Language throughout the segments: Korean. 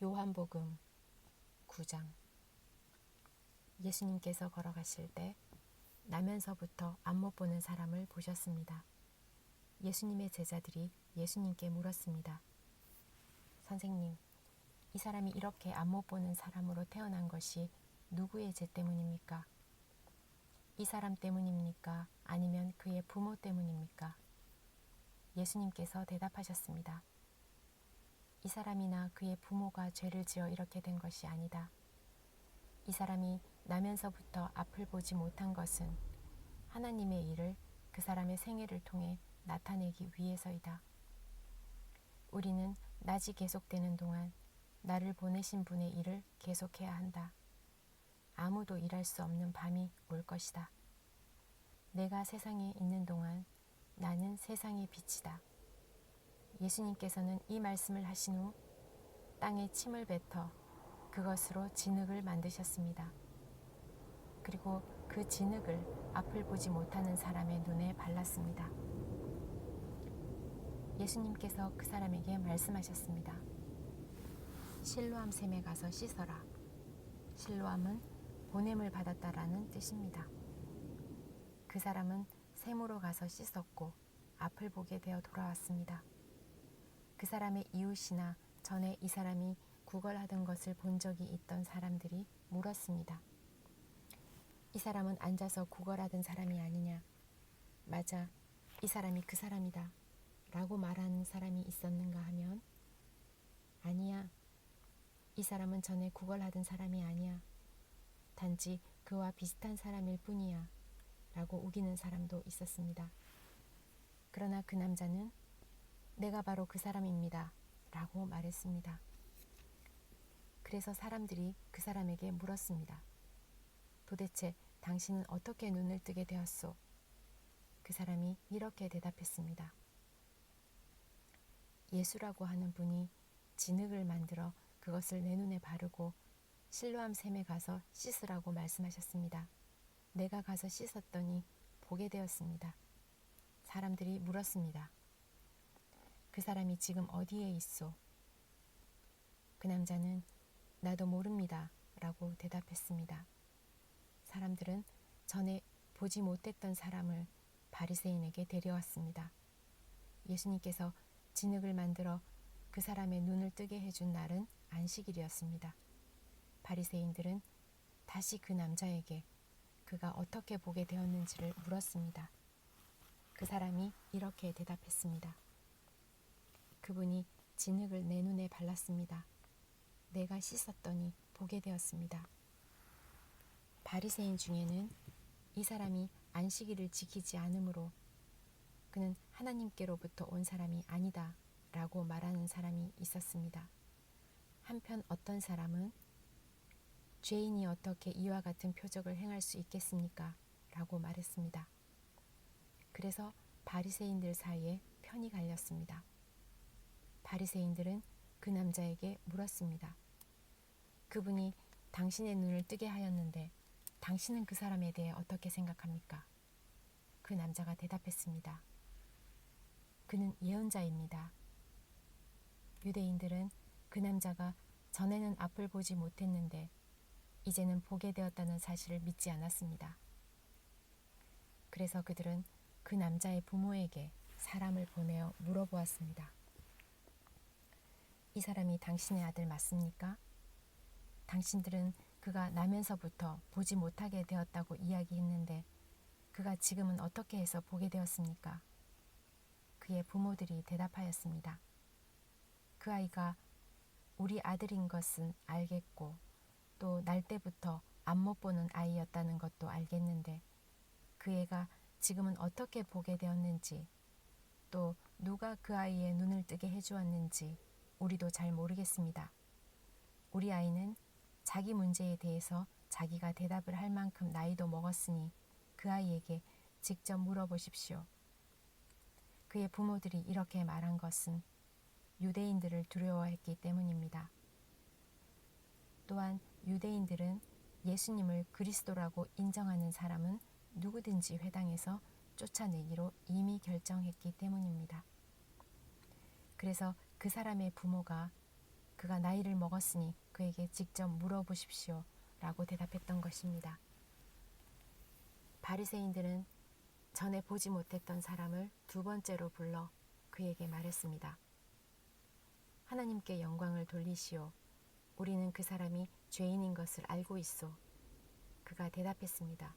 요한복음 9장. 예수님께서 걸어가실 때 나면서부터 안 못 보는 사람을 보셨습니다. 예수님의 제자들이 예수님께 물었습니다. 선생님, 이 사람이 이렇게 안 못 보는 사람으로 태어난 것이 누구의 죄 때문입니까? 이 사람 때문입니까? 아니면 그의 부모 때문입니까? 예수님께서 대답하셨습니다. 이 사람이나 그의 부모가 죄를 지어 이렇게 된 것이 아니다. 이 사람이 나면서부터 앞을 보지 못한 것은 하나님의 일을 그 사람의 생애를 통해 나타내기 위해서이다. 우리는 낮이 계속되는 동안 나를 보내신 분의 일을 계속해야 한다. 아무도 일할 수 없는 밤이 올 것이다. 내가 세상에 있는 동안 나는 세상의 빛이다. 예수님께서는 이 말씀을 하신 후 땅에 침을 뱉어 그것으로 진흙을 만드셨습니다. 그리고 그 진흙을 앞을 보지 못하는 사람의 눈에 발랐습니다. 예수님께서 그 사람에게 말씀하셨습니다. 실로암 샘에 가서 씻어라. 실로암은 보냄을 받았다라는 뜻입니다. 그 사람은 샘으로 가서 씻었고 앞을 보게 되어 돌아왔습니다. 그 사람의 이웃이나 전에 이 사람이 구걸하던 것을 본 적이 있던 사람들이 물었습니다. 이 사람은 앉아서 구걸하던 사람이 아니냐? 맞아, 이 사람이 그 사람이다 라고 말하는 사람이 있었는가 하면, 아니야, 이 사람은 전에 구걸하던 사람이 아니야. 단지 그와 비슷한 사람일 뿐이야 라고 우기는 사람도 있었습니다. 그러나 그 남자는 내가 바로 그 사람입니다 라고 말했습니다. 그래서 사람들이 그 사람에게 물었습니다. 도대체 당신은 어떻게 눈을 뜨게 되었소? 그 사람이 이렇게 대답했습니다. 예수라고 하는 분이 진흙을 만들어 그것을 내 눈에 바르고 실로암 샘에 가서 씻으라고 말씀하셨습니다. 내가 가서 씻었더니 보게 되었습니다. 사람들이 물었습니다. 그 사람이 지금 어디에 있소? 그 남자는 나도 모릅니다 라고 대답했습니다. 사람들은 전에 보지 못했던 사람을 바리새인에게 데려왔습니다. 예수님께서 진흙을 만들어 그 사람의 눈을 뜨게 해준 날은 안식일이었습니다. 바리새인들은 다시 그 남자에게 그가 어떻게 보게 되었는지를 물었습니다. 그 사람이 이렇게 대답했습니다. 그분이 진흙을 내 눈에 발랐습니다. 내가 씻었더니 보게 되었습니다. 바리새인 중에는 이 사람이 안식일을 지키지 않으므로 그는 하나님께로부터 온 사람이 아니다 라고 말하는 사람이 있었습니다. 한편 어떤 사람은 죄인이 어떻게 이와 같은 표적을 행할 수 있겠습니까? 라고 말했습니다. 그래서 바리새인들 사이에 편이 갈렸습니다. 바리새인들은 그 남자에게 물었습니다. 그분이 당신의 눈을 뜨게 하였는데 당신은 그 사람에 대해 어떻게 생각합니까? 그 남자가 대답했습니다. 그는 예언자입니다. 유대인들은 그 남자가 전에는 앞을 보지 못했는데 이제는 보게 되었다는 사실을 믿지 않았습니다. 그래서 그들은 그 남자의 부모에게 사람을 보내어 물어보았습니다. 이 사람이 당신의 아들 맞습니까? 당신들은 그가 나면서부터 보지 못하게 되었다고 이야기했는데 그가 지금은 어떻게 해서 보게 되었습니까? 그의 부모들이 대답하였습니다. 그 아이가 우리 아들인 것은 알겠고 또 날 때부터 안 못 보는 아이였다는 것도 알겠는데 그 애가 지금은 어떻게 보게 되었는지 또 누가 그 아이의 눈을 뜨게 해주었는지 우리도 잘 모르겠습니다. 우리 아이는 자기 문제에 대해서 자기가 대답을 할 만큼 나이도 먹었으니 그 아이에게 직접 물어보십시오. 그의 부모들이 이렇게 말한 것은 유대인들을 두려워했기 때문입니다. 또한 유대인들은 예수님을 그리스도라고 인정하는 사람은 누구든지 회당에서 쫓아내기로 이미 결정했기 때문입니다. 그래서 그 사람의 부모가 그가 나이를 먹었으니 그에게 직접 물어보십시오 라고 대답했던 것입니다. 바리새인들은 전에 보지 못했던 사람을 두 번째로 불러 그에게 말했습니다. 하나님께 영광을 돌리시오. 우리는 그 사람이 죄인인 것을 알고 있소. 그가 대답했습니다.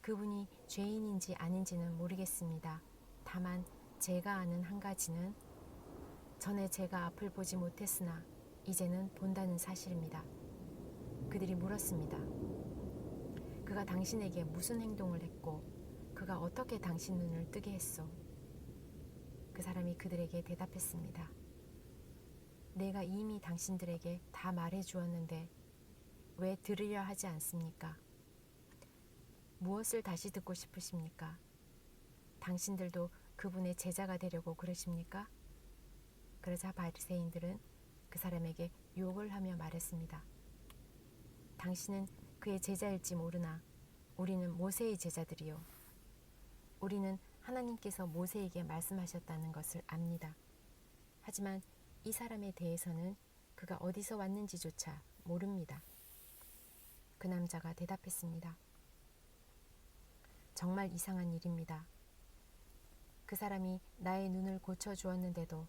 그분이 죄인인지 아닌지는 모르겠습니다. 다만 제가 아는 한 가지는 전에 제가 앞을 보지 못했으나 이제는 본다는 사실입니다. 그들이 물었습니다. 그가 당신에게 무슨 행동을 했고 그가 어떻게 당신 눈을 뜨게 했소? 그 사람이 그들에게 대답했습니다. 내가 이미 당신들에게 다 말해 주었는데 왜 들으려 하지 않습니까? 무엇을 다시 듣고 싶으십니까? 당신들도 그분의 제자가 되려고 그러십니까? 그러자 바리새인들은 그 사람에게 욕을 하며 말했습니다. 당신은 그의 제자일지 모르나 우리는 모세의 제자들이요. 우리는 하나님께서 모세에게 말씀하셨다는 것을 압니다. 하지만 이 사람에 대해서는 그가 어디서 왔는지조차 모릅니다. 그 남자가 대답했습니다. 정말 이상한 일입니다. 그 사람이 나의 눈을 고쳐주었는데도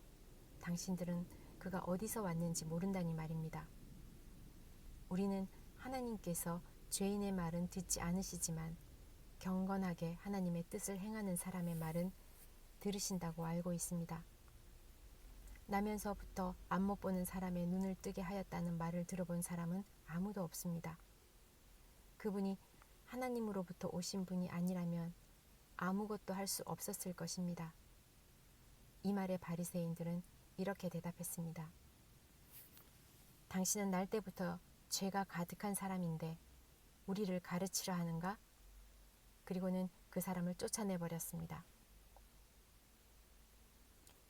당신들은 그가 어디서 왔는지 모른다니 말입니다. 우리는 하나님께서 죄인의 말은 듣지 않으시지만 경건하게 하나님의 뜻을 행하는 사람의 말은 들으신다고 알고 있습니다. 나면서부터 안 못 보는 사람의 눈을 뜨게 하였다는 말을 들어본 사람은 아무도 없습니다. 그분이 하나님으로부터 오신 분이 아니라면 아무것도 할 수 없었을 것입니다. 이 말에 바리새인들은 이렇게 대답했습니다. 당신은 날 때부터 죄가 가득한 사람인데 우리를 가르치려 하는가? 그리고는 그 사람을 쫓아내버렸습니다.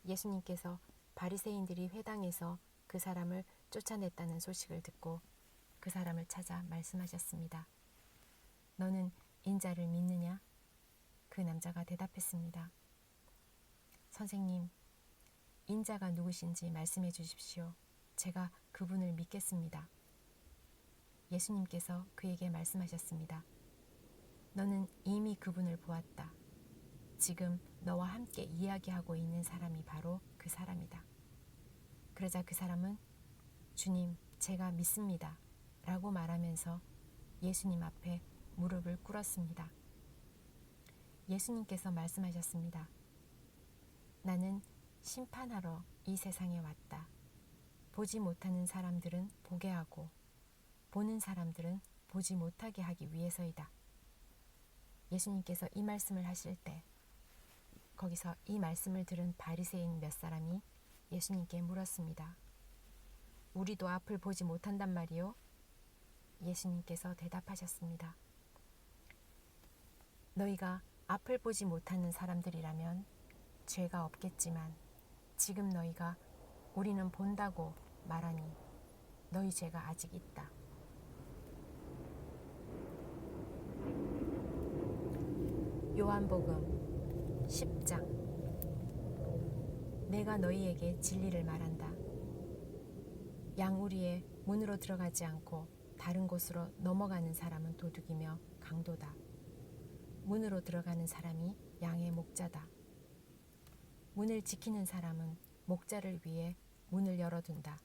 예수님께서 바리새인들이 회당에서 그 사람을 쫓아냈다는 소식을 듣고 그 사람을 찾아 말씀하셨습니다. 너는 인자를 믿느냐? 그 남자가 대답했습니다. 선생님, 인자가 누구신지 말씀해 주십시오. 제가 그분을 믿겠습니다. 예수님께서 그에게 말씀하셨습니다. 너는 이미 그분을 보았다. 지금 너와 함께 이야기하고 있는 사람이 바로 그 사람이다. 그러자 그 사람은 주님, 제가 믿습니다. 라고 말하면서 예수님 앞에 무릎을 꿇었습니다. 예수님께서 말씀하셨습니다. 나는 심판하러 이 세상에 왔다. 보지 못하는 사람들은 보게 하고 보는 사람들은 보지 못하게 하기 위해서이다. 예수님께서 이 말씀을 하실 때 거기서 이 말씀을 들은 바리새인 몇 사람이 예수님께 물었습니다. 우리도 앞을 보지 못한단 말이요? 예수님께서 대답하셨습니다. 너희가 앞을 보지 못하는 사람들이라면 죄가 없겠지만 지금 너희가 우리는 본다고 말하니 너희 죄가 아직 있다. 요한복음 10장. 내가 너희에게 진리를 말한다. 양우리의 문으로 들어가지 않고 다른 곳으로 넘어가는 사람은 도둑이며 강도다. 문으로 들어가는 사람이 양의 목자다. 문을 지키는 사람은 목자를 위해 문을 열어둔다.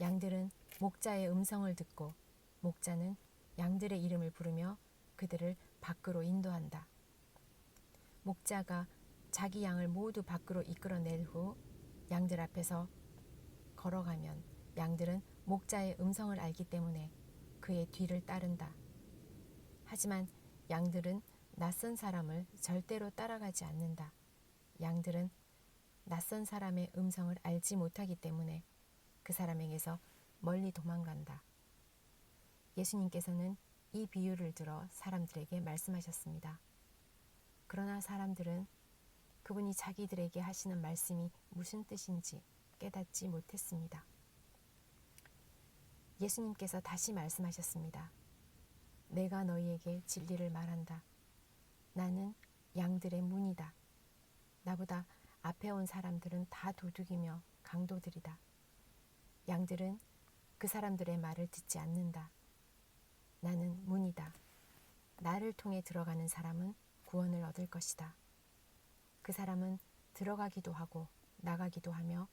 양들은 목자의 음성을 듣고 목자는 양들의 이름을 부르며 그들을 밖으로 인도한다. 목자가 자기 양을 모두 밖으로 이끌어낸 후 양들 앞에서 걸어가면 양들은 목자의 음성을 알기 때문에 그의 뒤를 따른다. 하지만 양들은 낯선 사람을 절대로 따라가지 않는다. 양들은 낯선 사람의 음성을 알지 못하기 때문에 그 사람에게서 멀리 도망간다. 예수님께서는 이 비유를 들어 사람들에게 말씀하셨습니다. 그러나 사람들은 그분이 자기들에게 하시는 말씀이 무슨 뜻인지 깨닫지 못했습니다. 예수님께서 다시 말씀하셨습니다. 내가 너희에게 진리를 말한다. 나는 양들의 문이다. 나보다 앞에 온 사람들은 다 도둑이며 강도들이다. 양들은 그 사람들의 말을 듣지 않는다. 나는 문이다. 나를 통해 들어가는 사람은 구원을 얻을 것이다. 그 사람은 들어가기도 하고 나가기도 하며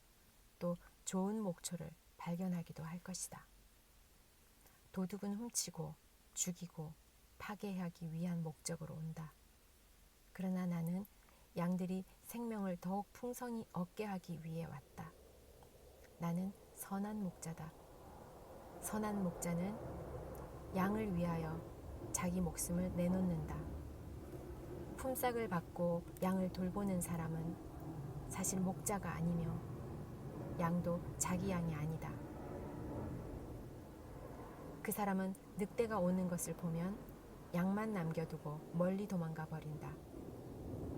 또 좋은 목초를 발견하기도 할 것이다. 도둑은 훔치고 죽이고 파괴하기 위한 목적으로 온다. 그러나 나는 양들이 생명을 더욱 풍성히 얻게 하기 위해 왔다. 나는 선한 목자다. 선한 목자는 양을 위하여 자기 목숨을 내놓는다. 품삯을 받고 양을 돌보는 사람은 사실 목자가 아니며 양도 자기 양이 아니다. 그 사람은 늑대가 오는 것을 보면 양만 남겨두고 멀리 도망가 버린다.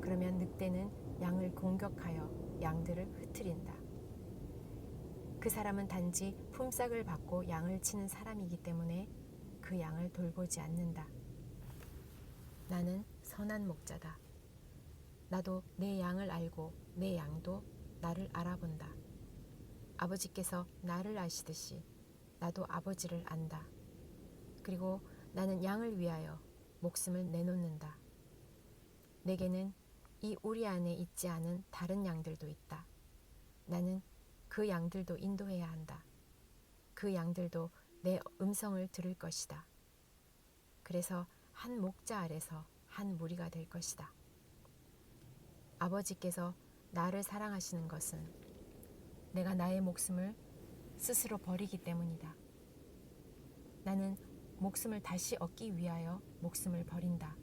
그러면 늑대는 양을 공격하여 양들을 흩트린다. 그 사람은 단지 품삯을 받고 양을 치는 사람이기 때문에 그 양을 돌보지 않는다. 나는 선한 목자다. 나도 내 양을 알고 내 양도 나를 알아본다. 아버지께서 나를 아시듯이 나도 아버지를 안다. 그리고 나는 양을 위하여 목숨을 내놓는다. 내게는 이 우리 안에 있지 않은 다른 양들도 있다. 나는 그 양들도 인도해야 한다. 그 양들도 내 음성을 들을 것이다. 그래서 한 목자 아래서 한 무리가 될 것이다. 아버지께서 나를 사랑하시는 것은 내가 나의 목숨을 스스로 버리기 때문이다. 나는 목숨을 다시 얻기 위하여 목숨을 버린다.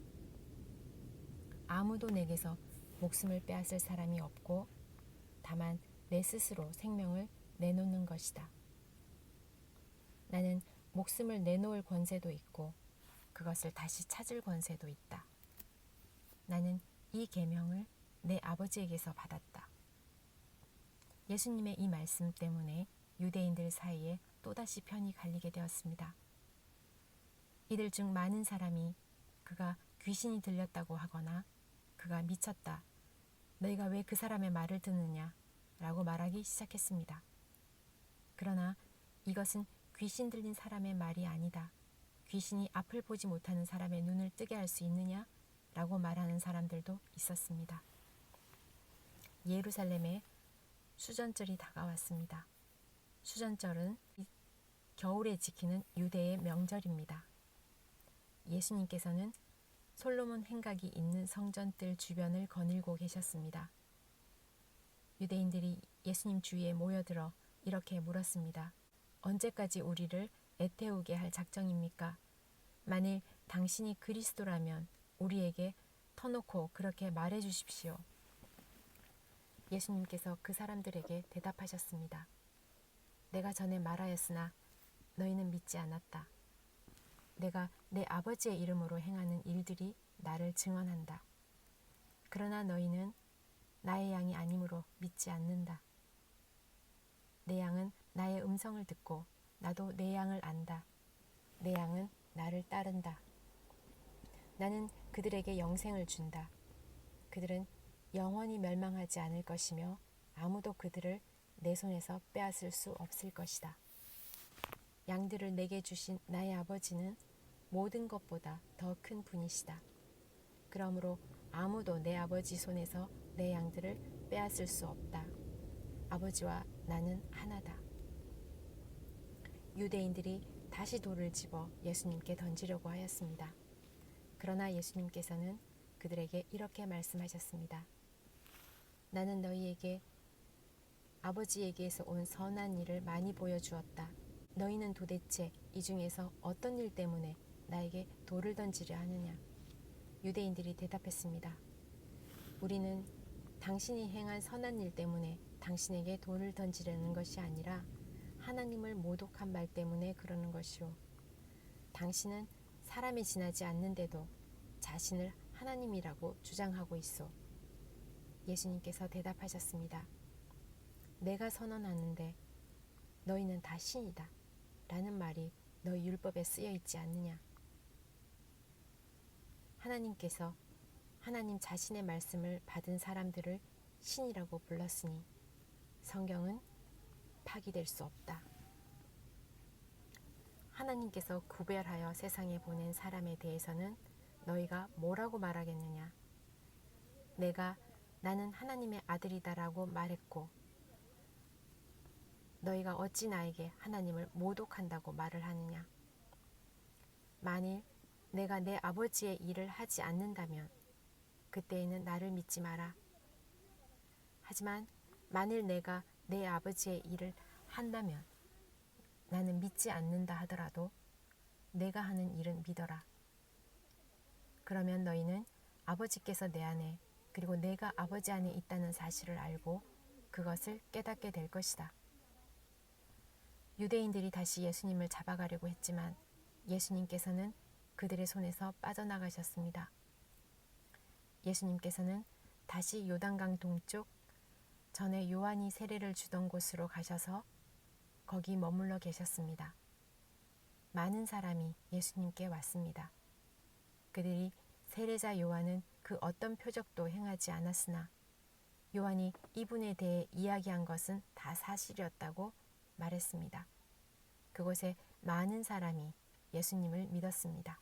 아무도 내게서 목숨을 빼앗을 사람이 없고 다만 내 스스로 생명을 내놓는 것이다. 나는 목숨을 내놓을 권세도 있고 그것을 다시 찾을 권세도 있다. 나는 이 계명을 내 아버지에게서 받았다. 예수님의 이 말씀 때문에 유대인들 사이에 또다시 편이 갈리게 되었습니다. 이들 중 많은 사람이 그가 귀신이 들렸다고 하거나 그가 미쳤다. 너희가 왜 그 사람의 말을 듣느냐? 라고 말하기 시작했습니다. 그러나 이것은 귀신 들린 사람의 말이 아니다. 귀신이 앞을 보지 못하는 사람의 눈을 뜨게 할 수 있느냐? 라고 말하는 사람들도 있었습니다. 예루살렘에 수전절이 다가왔습니다. 수전절은 겨울에 지키는 유대의 명절입니다. 예수님께서는 솔로몬 행각이 있는 성전뜰 주변을 거닐고 계셨습니다. 유대인들이 예수님 주위에 모여들어 이렇게 물었습니다. 언제까지 우리를 애태우게 할 작정입니까? 만일 당신이 그리스도라면 우리에게 터놓고 그렇게 말해 주십시오. 예수님께서 그 사람들에게 대답하셨습니다. 내가 전에 말하였으나 너희는 믿지 않았다. 내가 내 아버지의 이름으로 행하는 일들이 나를 증언한다. 그러나 너희는 나의 양이 아니므로 믿지 않는다. 내 양은 나의 음성을 듣고 나도 내 양을 안다. 내 양은 나를 따른다. 나는 그들에게 영생을 준다. 그들은 영원히 멸망하지 않을 것이며 아무도 그들을 내 손에서 빼앗을 수 없을 것이다. 양들을 내게 주신 나의 아버지는 모든 것보다 더 큰 분이시다. 그러므로 아무도 내 아버지 손에서 내 양들을 빼앗을 수 없다. 아버지와 나는 하나다. 유대인들이 다시 돌을 집어 예수님께 던지려고 하였습니다. 그러나 예수님께서는 그들에게 이렇게 말씀하셨습니다. 나는 너희에게 아버지에게서 온 선한 일을 많이 보여주었다. 너희는 도대체 이 중에서 어떤 일 때문에 나에게 돌을 던지려 하느냐? 유대인들이 대답했습니다. 우리는 당신이 행한 선한 일 때문에 당신에게 돌을 던지려는 것이 아니라 하나님을 모독한 말 때문에 그러는 것이오. 당신은 사람이 지나지 않는데도 자신을 하나님이라고 주장하고 있어. 예수님께서 대답하셨습니다. 내가 선언하는데 너희는 다 신이다. 라는 말이 너희 율법에 쓰여 있지 않느냐. 하나님께서 하나님 자신의 말씀을 받은 사람들을 신이라고 불렀으니 성경은 파기될 수 없다. 하나님께서 구별하여 세상에 보낸 사람에 대해서는 너희가 뭐라고 말하겠느냐? 나는 하나님의 아들이다라고 말했고 너희가 어찌 나에게 하나님을 모독한다고 말을 하느냐? 만일 내가 내 아버지의 일을 하지 않는다면 그때에는 나를 믿지 마라. 하지만 만일 내가 내 아버지의 일을 한다면 나는 믿지 않는다 하더라도 내가 하는 일은 믿어라. 그러면 너희는 아버지께서 내 안에 그리고 내가 아버지 안에 있다는 사실을 알고 그것을 깨닫게 될 것이다. 유대인들이 다시 예수님을 잡아가려고 했지만 예수님께서는 그들의 손에서 빠져나가셨습니다. 예수님께서는 다시 요단강 동쪽 전에 요한이 세례를 주던 곳으로 가셔서 거기 머물러 계셨습니다. 많은 사람이 예수님께 왔습니다. 그들이 세례자 요한은 그 어떤 표적도 행하지 않았으나 요한이 이분에 대해 이야기한 것은 다 사실이었다고 말했습니다. 그곳에 많은 사람이 예수님을 믿었습니다.